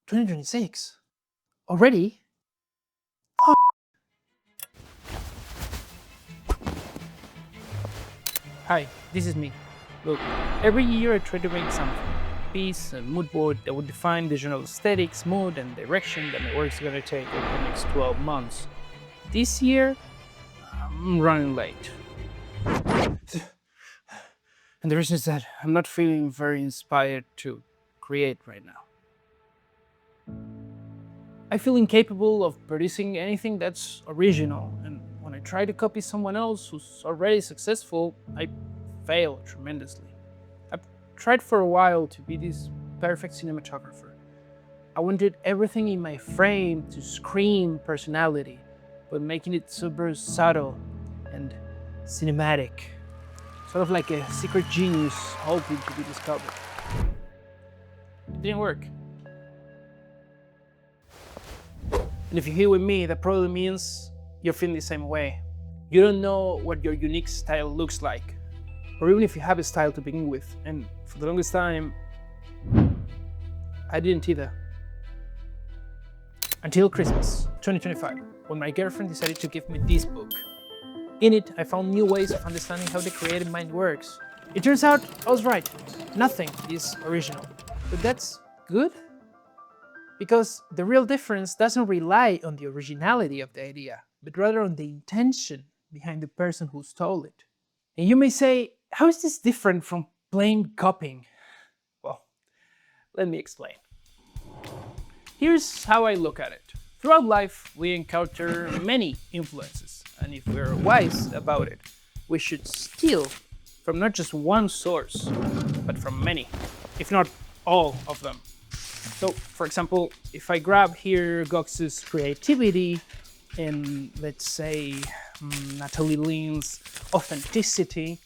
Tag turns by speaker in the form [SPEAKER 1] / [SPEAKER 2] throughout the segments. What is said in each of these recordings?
[SPEAKER 1] 2026? Already? Hi, this is me. Look, every year I try to make something. Piece, a mood board that would define the general aesthetics, mood, and direction that my work is gonna take over the next 12 months. This year, I'm running late. And the reason is that I'm not feeling very inspired to create right now. I feel incapable of producing anything that's original, and when I try to copy someone else who's already successful, I fail tremendously. I've tried for a while to be this perfect cinematographer. I wanted everything in my frame to scream personality, but making it super subtle and cinematic. Sort of like a secret genius hoping to be discovered. It didn't work. And if you're here with me, that probably means you're feeling the same way. You don't know what your unique style looks like, or even if you have a style to begin with. And for the longest time, I didn't either. Until Christmas 2025, when my girlfriend decided to give me this book. In it, I found new ways of understanding how the creative mind works. It turns out I was right. Nothing is original. But that's good? Because the real difference doesn't rely on the originality of the idea, but rather on the intention behind the person who stole it. And you may say, how is this different from plain copying? Well, let me explain. Here's how I look at it. Throughout life, we encounter many influences, and if we're wise about it, we should steal from not just one source, but from many, if not all of them. So, for example, if I grab here Gox's creativity and let's say Natalie Lynn's authenticity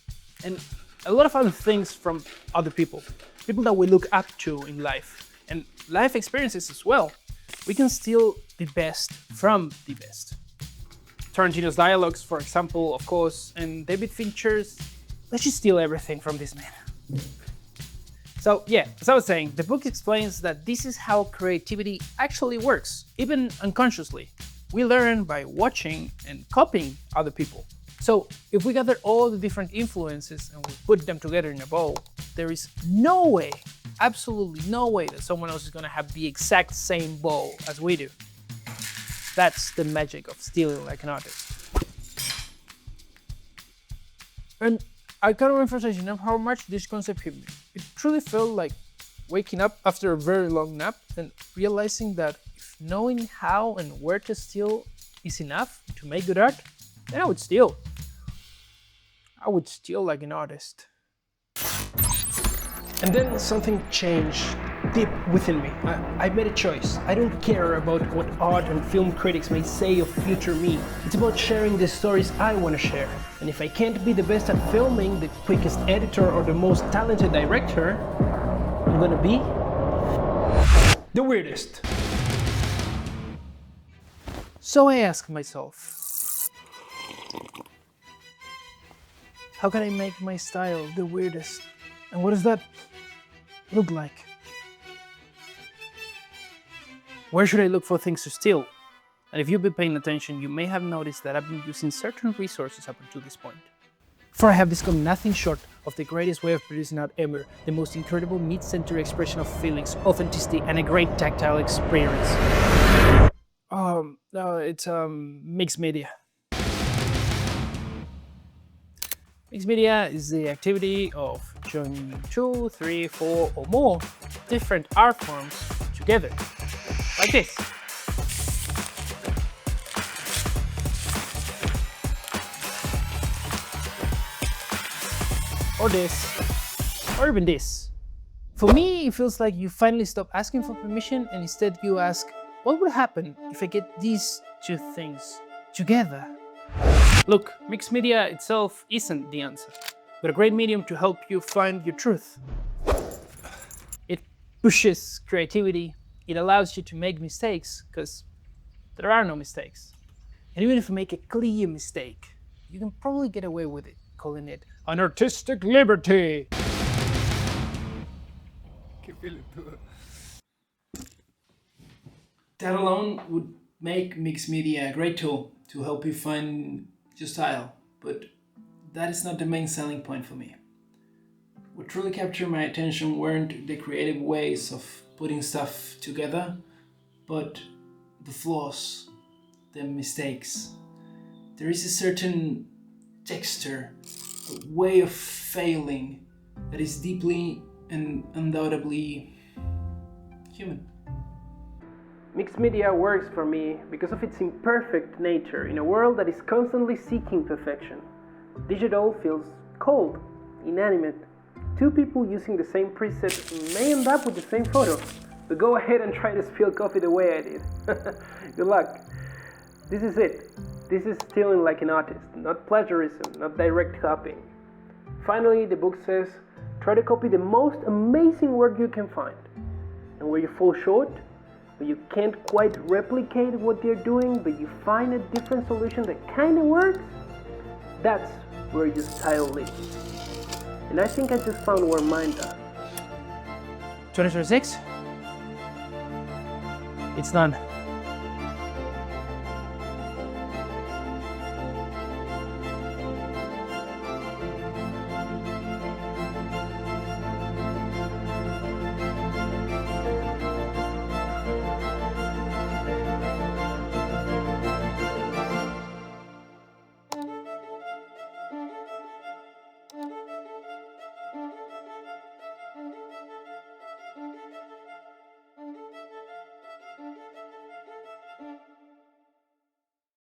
[SPEAKER 1] and a lot of other things from other people that we look up to in life and life experiences as well, we can steal the best from the best. Tarantino's dialogues, for example, of course, and David Fincher's, let's just steal everything from this man. So yeah, as I was saying, the book explains that this is how creativity actually works, even unconsciously. We learn by watching and copying other people. So if we gather all the different influences and we put them together in a bowl, there is no way, absolutely no way that someone else is gonna have the exact same bowl as we do. That's the magic of stealing like an artist. And I can't emphasize enough how much this concept hit me. It truly felt like waking up after a very long nap and realizing that if knowing how and where to steal is enough to make good art, then I would steal. I would steal like an artist. And then something changed deep within me. I made a choice. I don't care about what art and film critics may say of future me. It's about sharing the stories I want to share. And if I can't be the best at filming, the quickest editor, or the most talented director, I'm gonna be the weirdest. So I asked myself, how can I make my style the weirdest? And what does that look like? Where should I look for things to steal? And if you've been paying attention, you may have noticed that I've been using certain resources up until this point. For I have discovered nothing short of the greatest way of producing art ever, the most incredible mid-century expression of feelings, authenticity, and a great tactile experience. It's mixed media. Mixed media is the activity of showing 2, 3, 4, or more different art forms together, like this. Or this, or even this. For me, it feels like you finally stop asking for permission and instead you ask, what would happen if I get these two things together? Look, mixed media itself isn't the answer, but a great medium to help you find your truth. It pushes creativity, it allows you to make mistakes, because there are no mistakes. And even if you make a clear mistake, you can probably get away with it, calling it an artistic liberty. That alone would make mixed media a great tool to help you find your style, but that is not the main selling point for me. What truly captured my attention weren't the creative ways of putting stuff together, but the flaws, the mistakes. There is a certain texture, a way of failing that is deeply and undoubtedly human. Mixed media works for me because of its imperfect nature in a world that is constantly seeking perfection. Digital feels cold, inanimate. Two people using the same preset may end up with the same photo, but go ahead and try to spill coffee the way I did. Good luck. This is it. This is stealing like an artist, not plagiarism, not direct copying. Finally, the book says, try to copy the most amazing work you can find. And where you fall short, where you can't quite replicate what they're doing, but you find a different solution that kind of works, that's where your style lives. And I think I just found where mine does. 2026? It's done.